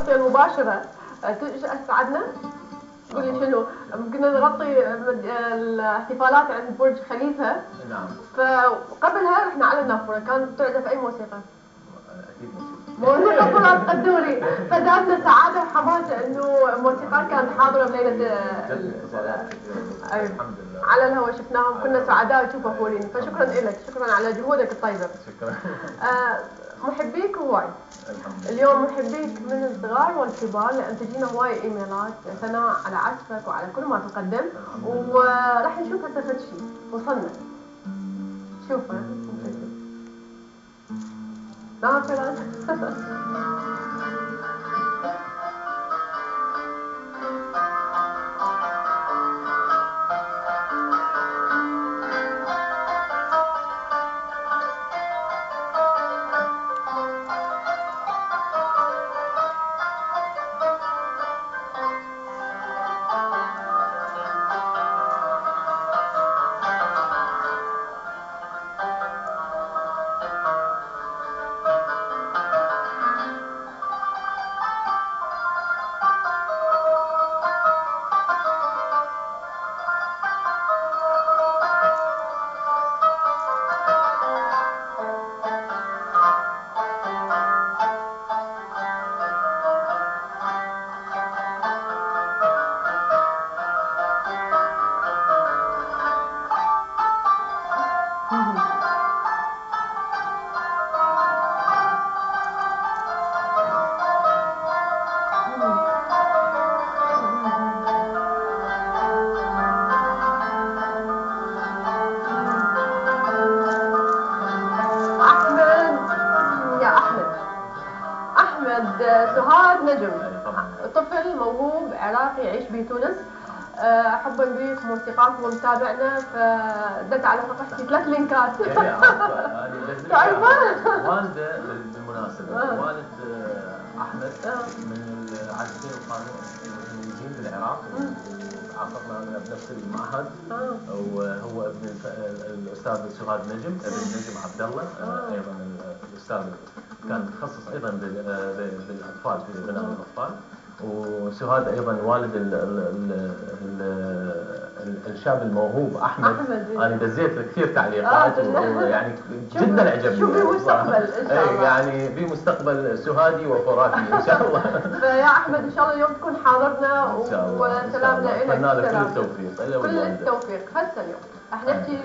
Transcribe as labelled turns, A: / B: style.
A: التغطيه المباشره اسعدنا. قولي شنو؟ كنا نغطي الاحتفالات عند برج خليفه.
B: نعم.
A: فقبلها رحنا على النافوره، كانت تعزف اي موسيقى؟
B: اكيد موسيقى
A: فؤاد قدوري. فزادنا سعاده وحماسه انه الموسيقار كانت حاضره بليله
B: الحمد لله
A: على الهواء، شفناهم كنا سعداء وشوف فخورين. فشكرا لك، شكرا على جهودك الطيبه.
B: شكرا.
A: محبيك هواي اليوم، محبيك من الصغار والكبار، لان تجينا هواي ايميلات ثناء على عزفك وعلى كل ما تقدم، وراح نشوف هسه فد شيء وصلنا. شوفه نافرة. سهاد نجم، طفل موهوب عراقي يعيش بتونس. حبا بيك موسيقاك ومتابعنا، فدت على صفحتي 3 لينكات.
B: تعرفه؟ والده بالمناسبه، والد احمد من العازفين القانونيين بالعراق، وعاصرنا بنفس المعهد، وهو ابن الاستاذ سهاد نجم، ابن نجم عبد الله، ايضا الاستاذ كان متخصص ايضا بالاطفال، في غناء الاطفال. وسهاد ايضا والد الشاب الموهوب احمد. انا دزيت له كثير تعليقات، ويعني جدا عجبني.
A: شو في مستقبل ان شاء الله؟
B: يعني في مستقبل سهادي وفراتي ان شاء الله.
A: فيا احمد ان شاء الله اليوم تكون حاضرنا، وسلام لك.
B: اتمنى لك كل التوفيق.
A: كل التوفيق. هسه اليوم احنا نحكي